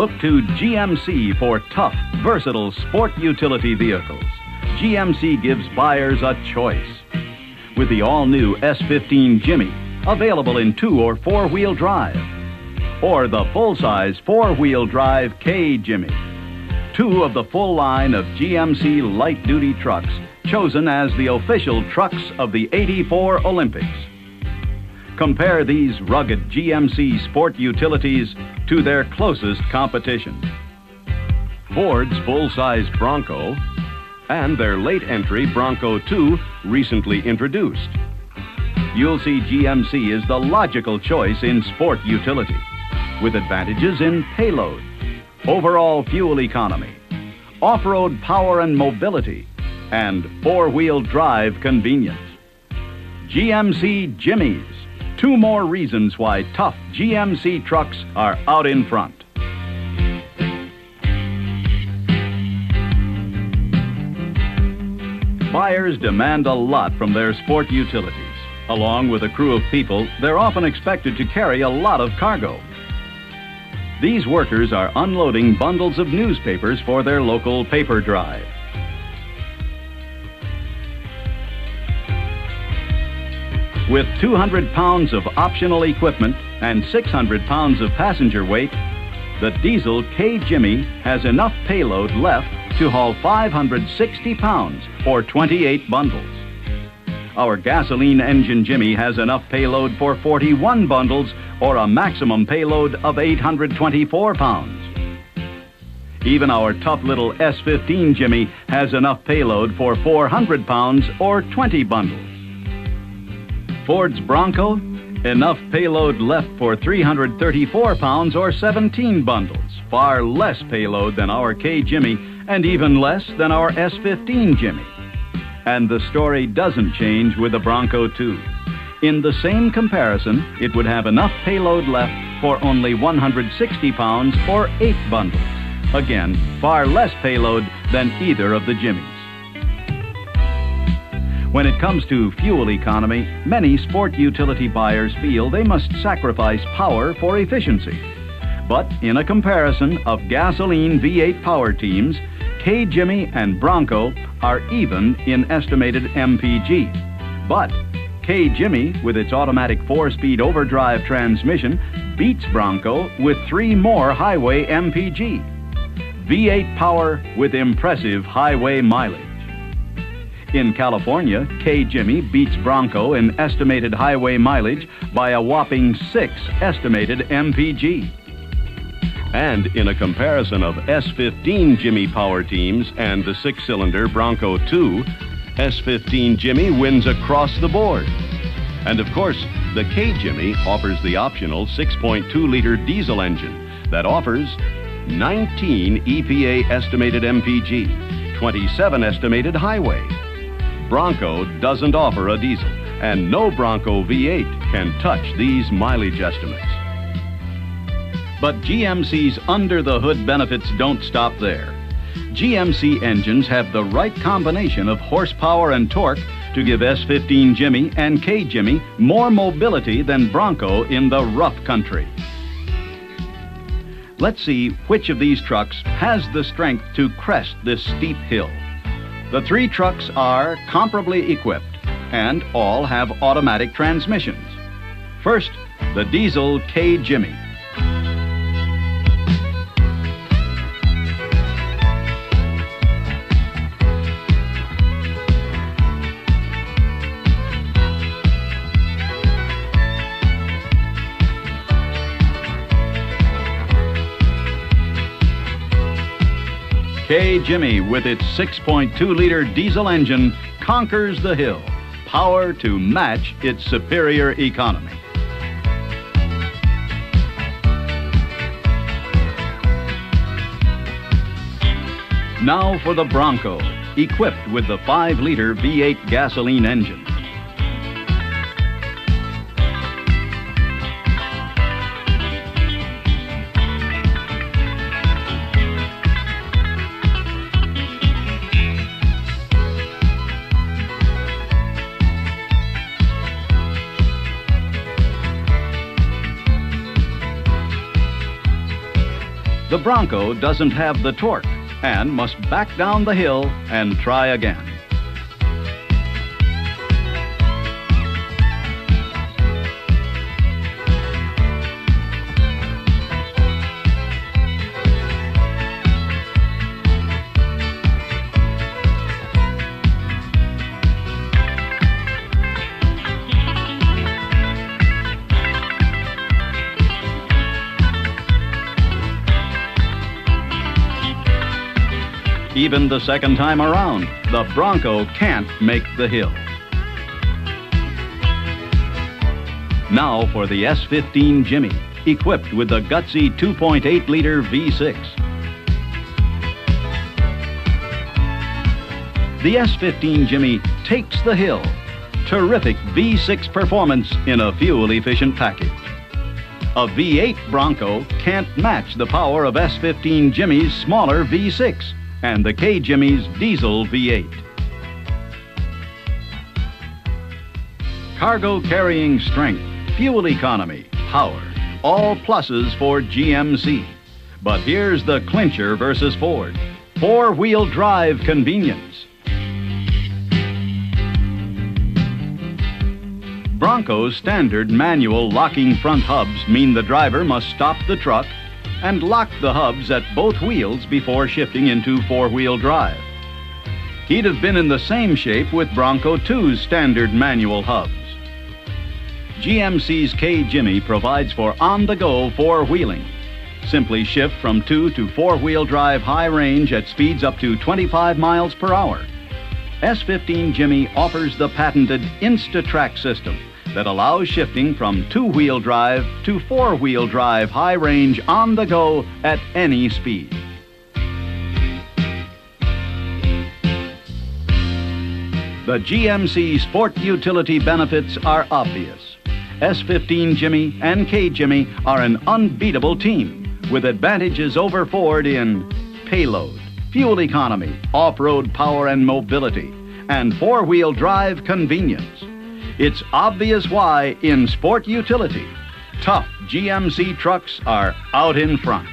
Look to GMC for tough, versatile sport utility vehicles. GMC gives buyers a choice. With the all-new S15 Jimmy, available in 2- or 4-wheel drive. Or the full-size 4-wheel drive K Jimmy. 2 of the full line of GMC light-duty trucks, chosen as the official trucks of the '84 Olympics. Compare these rugged GMC sport utilities to their closest competition. Ford's full-size Bronco and their late entry Bronco II, recently introduced. You'll see GMC is the logical choice in sport utility, with advantages in payload, overall fuel economy, off-road power and mobility, and 4-wheel drive convenience. GMC Jimmies. 2 more reasons why tough GMC trucks are out in front. Buyers demand a lot from their sport utilities. Along with a crew of people, they're often expected to carry a lot of cargo. These workers are unloading bundles of newspapers for their local paper drive. With 200 pounds of optional equipment and 600 pounds of passenger weight, the diesel K Jimmy has enough payload left to haul 560 pounds or 28 bundles. Our gasoline engine Jimmy has enough payload for 41 bundles or a maximum payload of 824 pounds. Even our tough little S15 Jimmy has enough payload for 400 pounds or 20 bundles. Ford's Bronco, enough payload left for 334 pounds or 17 bundles, far less payload than our K Jimmy and even less than our S15 Jimmy. And the story doesn't change with the Bronco II. In the same comparison, it would have enough payload left for only 160 pounds or 8 bundles. Again, far less payload than either of the Jimmies. When it comes to fuel economy, many sport utility buyers feel they must sacrifice power for efficiency. But in a comparison of gasoline V8 power teams, K Jimmy and Bronco are even in estimated MPG. But K Jimmy, with its automatic 4-speed overdrive transmission, beats Bronco with 3 more highway MPG. V8 power with impressive highway mileage. In California, K Jimmy beats Bronco in estimated highway mileage by a whopping 6 estimated MPG. And in a comparison of S15 Jimmy power teams and the 6-cylinder Bronco II, S15 Jimmy wins across the board. And of course, the K Jimmy offers the optional 6.2-liter diesel engine that offers 19 EPA estimated MPG, 27 estimated highway. Bronco doesn't offer a diesel, and no Bronco V8 can touch these mileage estimates. But GMC's under-the-hood benefits don't stop there. GMC engines have the right combination of horsepower and torque to give S15 Jimmy and K Jimmy more mobility than Bronco in the rough country. Let's see which of these trucks has the strength to crest this steep hill. The 3 trucks are comparably equipped and all have automatic transmissions. First, the diesel K Jimmy. K Jimmy, with its 6.2-liter diesel engine, conquers the hill. Power to match its superior economy. Now for the Bronco, equipped with the 5-liter V8 gasoline engine. the Bronco doesn't have the torque and must back down the hill and try again. Even the second time around, the Bronco can't make the hill. Now for the S15 Jimmy, equipped with the gutsy 2.8-liter V6. The S15 Jimmy takes the hill. Terrific V6 performance in a fuel-efficient package. A V8 Bronco can't match the power of S15 Jimmy's smaller V6 and the K-Jimmy's diesel V8. Cargo carrying strength, fuel economy, power, all pluses for GMC. But here's the clincher versus Ford: four-wheel drive convenience. Bronco's standard manual locking front hubs mean the driver must stop the truck and lock the hubs at both wheels before shifting into four-wheel drive. He'd have been in the same shape with Bronco II's standard manual hubs. GMC's K-Jimmy provides for on-the-go four-wheeling. Simply shift from two to four-wheel drive high range at speeds up to 25 miles per hour. S15 Jimmy offers the patented insta-trac system that allows shifting from two-wheel drive to four-wheel drive high range on the go at any speed. The GMC Sport Utility benefits are obvious. S15 Jimmy and K-Jimmy are an unbeatable team with advantages over Ford in payload, fuel economy, off-road power and mobility, and four-wheel drive convenience. It's obvious why, in sport utility, tough GMC trucks are out in front.